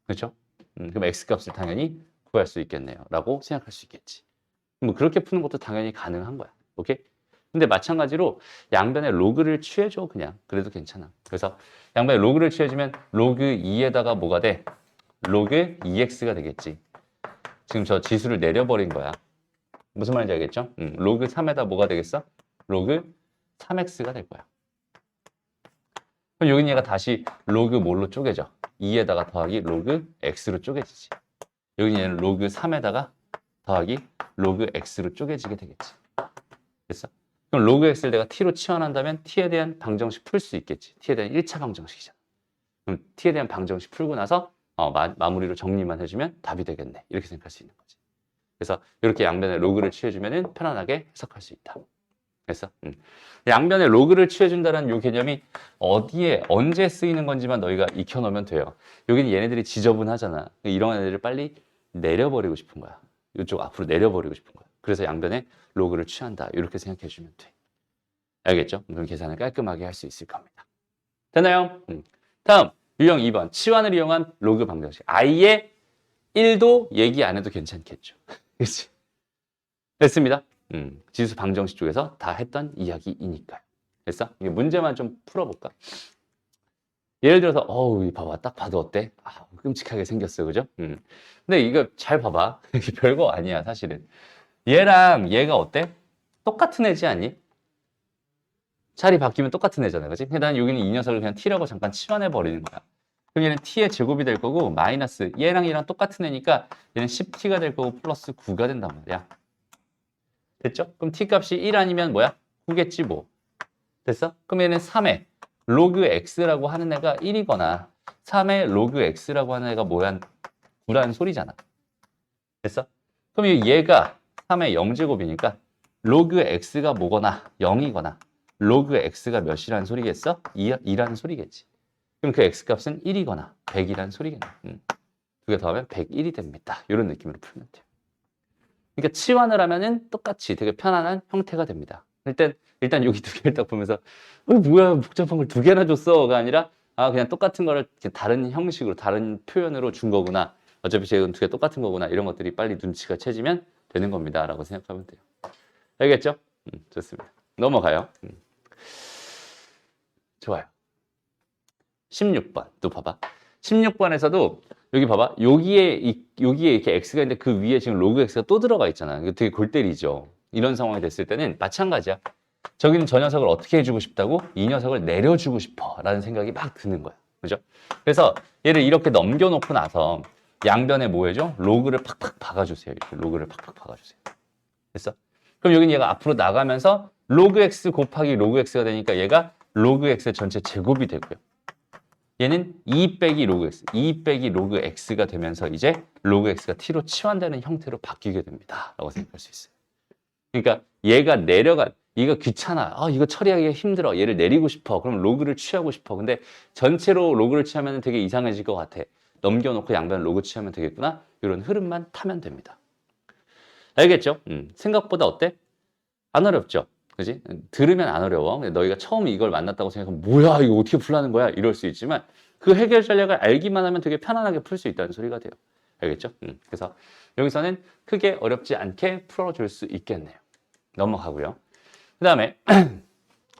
그렇죠? 그럼 x 값을 당연히 구할 수 있겠네요. 라고 생각할 수 있겠지. 뭐 그렇게 푸는 것도 당연히 가능한 거야. 오케이? 근데 마찬가지로 양변에 로그를 취해줘 그냥. 그래도 괜찮아. 그래서 양변에 로그를 취해주면 로그 2에다가 뭐가 돼? 로그 2x가 되겠지. 지금 저 지수를 내려버린 거야. 무슨 말인지 알겠죠? 로그 3에다 뭐가 되겠어? 로그 3x가 될 거야. 그럼 여기 얘가 다시 로그 뭘로 쪼개져? 2에다가 더하기 로그 x로 쪼개지지. 여기 얘는 로그 3에다가 더하기 로그 x로 쪼개지게 되겠지. 됐어? 그럼 로그 x를 내가 t로 치환한다면 t에 대한 방정식 풀 수 있겠지. t에 대한 1차 방정식이잖아. 그럼 t에 대한 방정식 풀고 나서 마무리로 정리만 해주면 답이 되겠네. 이렇게 생각할 수 있는 거지. 그래서 이렇게 양변에 로그를 취해주면 편안하게 해석할 수 있다. 됐어? 양변에 로그를 취해준다는 이 개념이 어디에 언제 쓰이는 건지만 너희가 익혀놓으면 돼요. 여기는 얘네들이 지저분하잖아. 이런 애들을 빨리 내려버리고 싶은 거야. 이쪽 앞으로 내려버리고 싶은 거야. 그래서 양변에 로그를 취한다. 이렇게 생각해 주면 돼. 알겠죠? 그럼 계산을 깔끔하게 할 수 있을 겁니다. 됐나요? 다음 유형 2번 치환을 이용한 로그 방정식. 아예 1도 얘기 안 해도 괜찮겠죠. 그렇지? 됐습니다. 지수 방정식 쪽에서 다 했던 이야기이니까요. 됐어? 이게 문제만 좀 풀어볼까? 예를 들어서 어우 봐봐 딱 봐도 어때? 아, 끔찍하게 생겼어요. 그죠? 근데 이거 잘 봐봐. 이게 별거 아니야 사실은. 얘랑 얘가 어때? 똑같은 애지 않니? 자리 바뀌면 똑같은 애잖아. 그지? 근데 난 여기는 이 녀석을 그냥 t라고 잠깐 치환해 버리는 거야. 그럼 얘는 t의 제곱이 될 거고 마이너스 얘랑 똑같은 애니까 얘는 10t가 될 거고 플러스 9가 된단 말이야. 됐죠? 그럼 t 값이 1 아니면 뭐야? 9겠지 뭐. 됐어? 그럼 얘는 3의 로그 x라고 하는 애가 1이거나 3의 로그 x라고 하는 애가 뭐야? 9라는 소리잖아. 됐어? 그럼 얘가 3의 0제곱이니까 로그 x가 뭐거나 0이거나 로그 x가 몇이라는 소리겠어? 2라는 소리겠지. 그럼 그 x 값은 1이거나 100이라는 소리겠네. 두 개 더하면 101이 됩니다. 이런 느낌으로 풀면 돼요. 그러니까 치환을 하면은 똑같이 되게 편안한 형태가 됩니다. 일단 여기 두 개를 딱 보면서 뭐야 복잡한 걸 두 개나 줬어가 아니라 아 그냥 똑같은 거를 다른 형식으로 다른 표현으로 준 거구나. 어차피 지금 두 개 똑같은 거구나. 이런 것들이 빨리 눈치가 채지면 되는 겁니다. 라고 생각하면 돼요. 알겠죠? 좋습니다. 넘어가요. 좋아요. 16번 또 봐봐. 16번에서도 여기 봐봐. 여기에 이렇게 x가 있는데 그 위에 지금 로그 x가 또 들어가 있잖아. 이거 되게 골 때리죠. 이런 상황이 됐을 때는 마찬가지야. 저기는 저 녀석을 어떻게 해주고 싶다고? 이 녀석을 내려주고 싶어 라는 생각이 막 드는 거야. 그죠? 그래서 얘를 이렇게 넘겨놓고 나서 양변에 뭐 해줘? 로그를 팍팍 박아주세요. 이렇게 로그를 팍팍 박아주세요. 됐어? 그럼 여기는 얘가 앞으로 나가면서 로그 x 곱하기 로그 x가 되니까 얘가 로그 x 전체 제곱이 되고요. 얘는 2 빼기 로그 x, 2 빼기 로그 x가 되면서 이제 로그 x가 t로 치환되는 형태로 바뀌게 됩니다. 라고 생각할 수 있어요. 그러니까 얘가 이거 귀찮아. 이거 처리하기가 힘들어. 얘를 내리고 싶어. 그럼 로그를 취하고 싶어. 근데 전체로 로그를 취하면 되게 이상해질 것 같아. 넘겨놓고 양변 로그 취하면 되겠구나. 이런 흐름만 타면 됩니다. 알겠죠? 생각보다 어때? 안 어렵죠? 그지? 들으면 안 어려워. 너희가 처음 이걸 만났다고 생각하면 뭐야 이거 어떻게 풀라는 거야? 이럴 수 있지만 그 해결 전략을 알기만 하면 되게 편안하게 풀 수 있다는 소리가 돼요. 알겠죠? 그래서 여기서는 크게 어렵지 않게 풀어줄 수 있겠네요. 넘어가고요. 그 다음에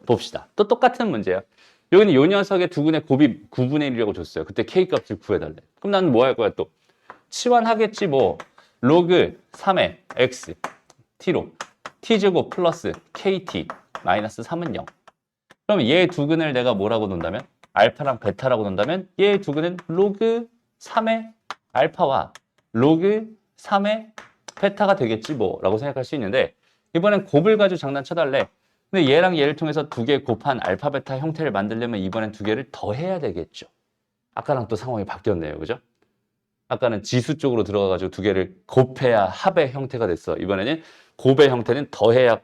봅시다. 또 똑같은 문제예요. 여기는 요 녀석의 두근의 곱이 9분의 1이라고 줬어요. 그때 k 값을 구해달래. 그럼 나는 뭐 할 거야 또? 치환하겠지 뭐. 로그 3의 x t로 t제곱 플러스 kt 마이너스 3은 0. 그럼 얘 두근을 내가 뭐라고 놓는다면? 알파랑 베타라고 놓는다면 얘 두근은 로그 3의 알파와 로그 3의 베타가 되겠지 뭐 라고 생각할 수 있는데 이번엔 곱을 가지고 장난쳐달래. 근데 얘랑 얘를 통해서 두 개 곱한 알파 베타 형태를 만들려면 이번엔 두 개를 더해야 되겠죠. 아까랑 또 상황이 바뀌었네요. 그죠? 아까는 지수 쪽으로 들어가가지고 두 개를 곱해야 합의 형태가 됐어. 이번에는 곱의 형태는 더해야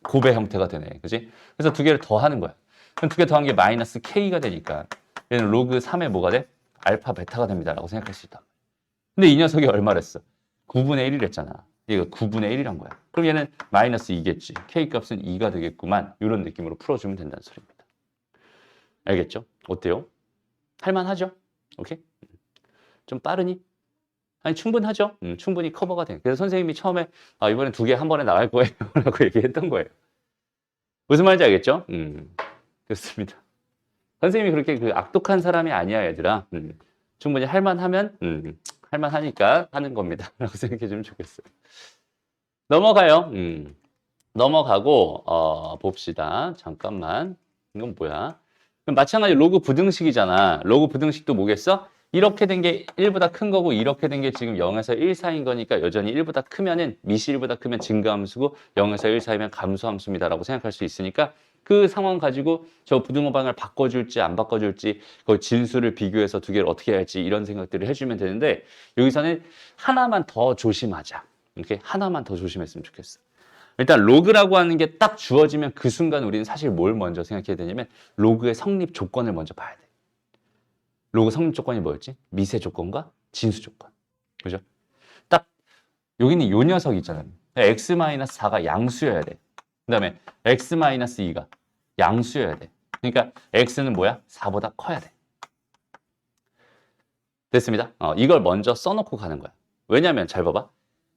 곱의 형태가 되네. 그지? 그래서 두 개를 더하는 거야. 그럼 두 개 더한 게 마이너스 k가 되니까 얘는 로그 3의 뭐가 돼? 알파 베타가 됩니다. 라고 생각할 수 있다. 근데 이 녀석이 얼마랬어? 9분의 1이랬잖아. 얘가 9분의 1이란 거야. 그럼 얘는 마이너스 2겠지. k 값은 2가 되겠구만. 이런 느낌으로 풀어주면 된다는 소리입니다. 알겠죠? 어때요? 할만하죠? 오케이? 좀 빠르니? 아니 충분하죠? 충분히 커버가 돼. 그래서 선생님이 처음에 이번엔 두 개 한 번에 나갈 거예요 라고 얘기했던 거예요. 무슨 말인지 알겠죠? 그렇습니다. 선생님이 그렇게 그 악독한 사람이 아니야 얘들아. 충분히 할만하면 할만하니까 하는 겁니다 라고 생각해 주면 좋겠어요. 넘어가요. 넘어가고 봅시다. 잠깐만. 이건 뭐야? 그럼 마찬가지로 로그 부등식이잖아. 로그 부등식도 뭐겠어? 이렇게 된 게 1보다 큰 거고 이렇게 된 게 지금 0에서 1 사이인 거니까 여전히 1보다 크면은 미시 1보다 크면 증가함수고 0에서 1 사이면 감소함수입니다 라고 생각할 수 있으니까 그 상황 가지고 저 부등호방을 바꿔줄지 안 바꿔줄지 그 진수를 비교해서 두 개를 어떻게 할지 이런 생각들을 해주면 되는데 여기서는 하나만 더 조심하자. 이렇게 하나만 더 조심했으면 좋겠어. 일단 로그라고 하는 게 딱 주어지면 그 순간 우리는 사실 뭘 먼저 생각해야 되냐면 로그의 성립 조건을 먼저 봐야 돼. 로그 성립 조건이 뭐였지? 미세 조건과 진수 조건. 그죠? 딱 여기는 요 녀석 있잖아요. x-4가 양수여야 돼. 그 다음에 x-2가 양수여야 돼. 그러니까 x는 뭐야? 4보다 커야 돼. 됐습니다. 이걸 먼저 써놓고 가는 거야. 왜냐면 잘 봐봐.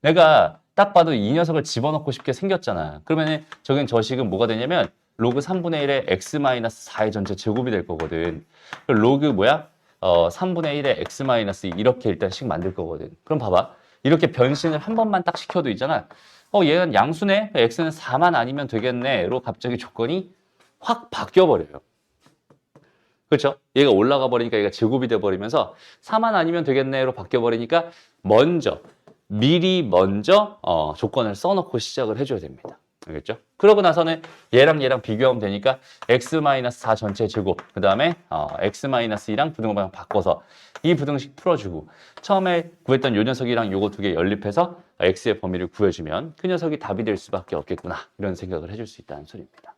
내가 딱 봐도 이 녀석을 집어넣고 싶게 생겼잖아. 그러면 저긴 저식은 뭐가 되냐면 로그 3분의 1의 x-4의 전체 제곱이 될 거거든. 로그 뭐야? 3분의 1의 x-2 이렇게 일단 식 만들 거거든. 그럼 봐봐. 이렇게 변신을 한 번만 딱 시켜도 있잖아. 얘는 양수네? x는 4만 아니면 되겠네.로 갑자기 조건이 확 바뀌어버려요. 그렇죠? 얘가 올라가 버리니까 얘가 제곱이 돼 버리면서 4만 아니면 되겠네로 바뀌어 버리니까 미리 먼저 조건을 써놓고 시작을 해줘야 됩니다. 알겠죠? 그러고 나서는 얘랑 비교하면 되니까 x-4 전체 제곱 그 다음에 x-2랑 부등호 방향 바꿔서 이 부등식 풀어주고 처음에 구했던 요 녀석이랑 요거 두 개 연립해서 x의 범위를 구해주면 그 녀석이 답이 될 수밖에 없겠구나 이런 생각을 해줄 수 있다는 소리입니다.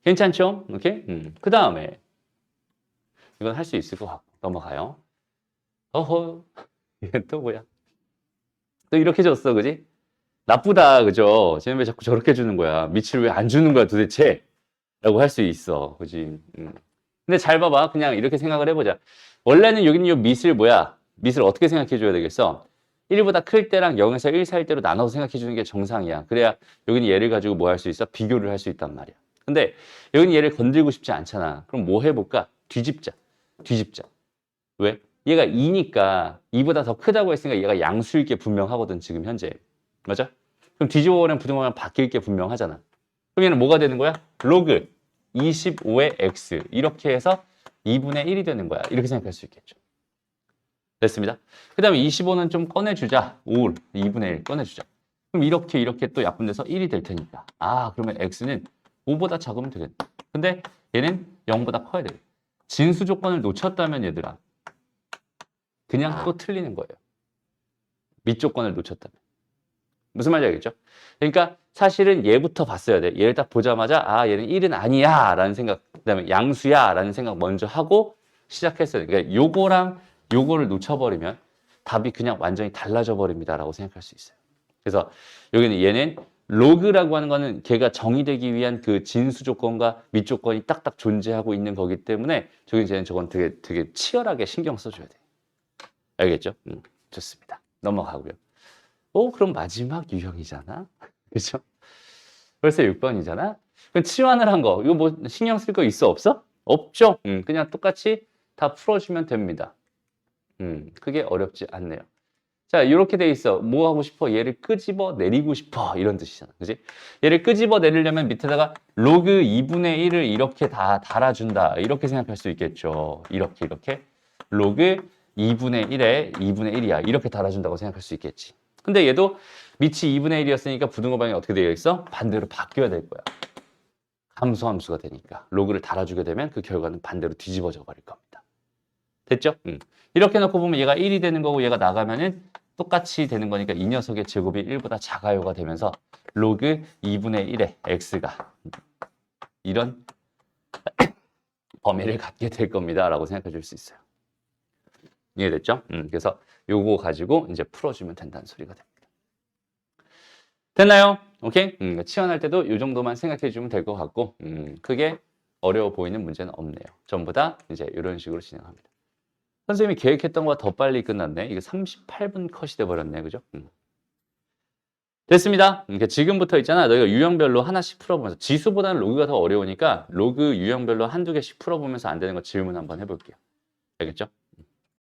괜찮죠? 오케이? 그 다음에 이건 할 수 있을 것 같고 넘어가요. 어허, 얘는 또 뭐야? 또 이렇게 줬어, 그지? 나쁘다, 그죠? 쟤는 왜 자꾸 저렇게 주는 거야? 밑을 왜 안 주는 거야, 도대체? 라고 할 수 있어, 그지? 근데 잘 봐봐. 그냥 이렇게 생각을 해보자. 원래는 여기는 요 밑을 뭐야? 밑을 어떻게 생각해 줘야 되겠어? 1보다 클 때랑 0에서 1 사이 때로 나눠서 생각해 주는 게 정상이야. 그래야 여기는 얘를 가지고 뭐 할 수 있어? 비교를 할 수 있단 말이야. 근데 여기는 얘를 건들고 싶지 않잖아. 그럼 뭐 해볼까? 뒤집자. 왜? 얘가 2니까 2보다 더 크다고 했으니까 얘가 양수일 게 분명하거든, 지금 현재. 맞아? 그럼 뒤집어버리면 부등호는 바뀔 게 분명하잖아. 그럼 얘는 뭐가 되는 거야? 로그 25의 x 이렇게 해서 2분의 1이 되는 거야. 이렇게 생각할 수 있겠죠. 됐습니다. 그 다음에 25는 좀 꺼내주자. 5, 2분의 1 꺼내주자. 그럼 이렇게 또 약분돼서 1이 될 테니까. 그러면 x는 5보다 작으면 되겠네. 근데 얘는 0보다 커야 돼. 진수 조건을 놓쳤다면 얘들아 그냥 또 틀리는 거예요. 밑 조건을 놓쳤다면. 무슨 말인지 알겠죠? 그러니까 사실은 얘부터 봤어야 돼. 얘를 딱 보자마자 얘는 1은 아니야 라는 생각, 그 다음에 양수야 라는 생각 먼저 하고 시작했어요. 그러니까 요거랑 요거를 놓쳐버리면 답이 그냥 완전히 달라져 버립니다 라고 생각할 수 있어요. 그래서 여기는 얘는 로그라고 하는 거는 걔가 정의되기 위한 그 진수 조건과 밑 조건이 딱딱 존재하고 있는 거기 때문에 저건 되게 치열하게 신경 써줘야 돼. 알겠죠? 좋습니다. 넘어가고요. 그럼 마지막 유형이잖아. 그죠? 벌써 6번이잖아. 그럼 치환을 한 거, 이거 뭐 신경 쓸 거 있어? 없어? 없죠? 그냥 똑같이 다 풀어주면 됩니다. 그게 어렵지 않네요. 자, 이렇게 돼 있어. 뭐 하고 싶어? 얘를 끄집어 내리고 싶어. 이런 뜻이잖아. 그지? 얘를 끄집어 내리려면 밑에다가 로그 2분의 1을 이렇게 다 달아준다. 이렇게 생각할 수 있겠죠. 이렇게. 로그 2분의 1에 2분의 1이야. 이렇게 달아준다고 생각할 수 있겠지. 근데 얘도 밑이 2분의 1이었으니까 부등호 방향이 어떻게 되어 있어? 반대로 바뀌어야 될 거야. 감소함수가 되니까. 로그를 달아주게 되면 그 결과는 반대로 뒤집어져 버릴 겁니다. 됐죠? 이렇게 놓고 보면 얘가 1이 되는 거고 얘가 나가면은 똑같이 되는 거니까 이 녀석의 제곱이 1보다 작아요가 되면서 로그 2분의 1의 x가 이런 범위를 갖게 될 겁니다 라고 생각해 줄 수 있어요. 이해됐죠? 그래서 요거 가지고 이제 풀어주면 된다는 소리가 됩니다. 됐나요? 오케이? 치환할 때도 이 정도만 생각해 주면 될 것 같고 크게 어려워 보이는 문제는 없네요. 전부 다 이제 이런 식으로 진행합니다. 선생님이 계획했던 것보다 더 빨리 끝났네. 이게 38분 컷이 돼버렸네. 그죠? 됐습니다. 그러니까 지금부터 있잖아. 너희가 유형별로 하나씩 풀어보면서 지수보다는 로그가 더 어려우니까 로그 유형별로 한두 개씩 풀어보면서 안 되는 거 질문 한번 해볼게요. 알겠죠?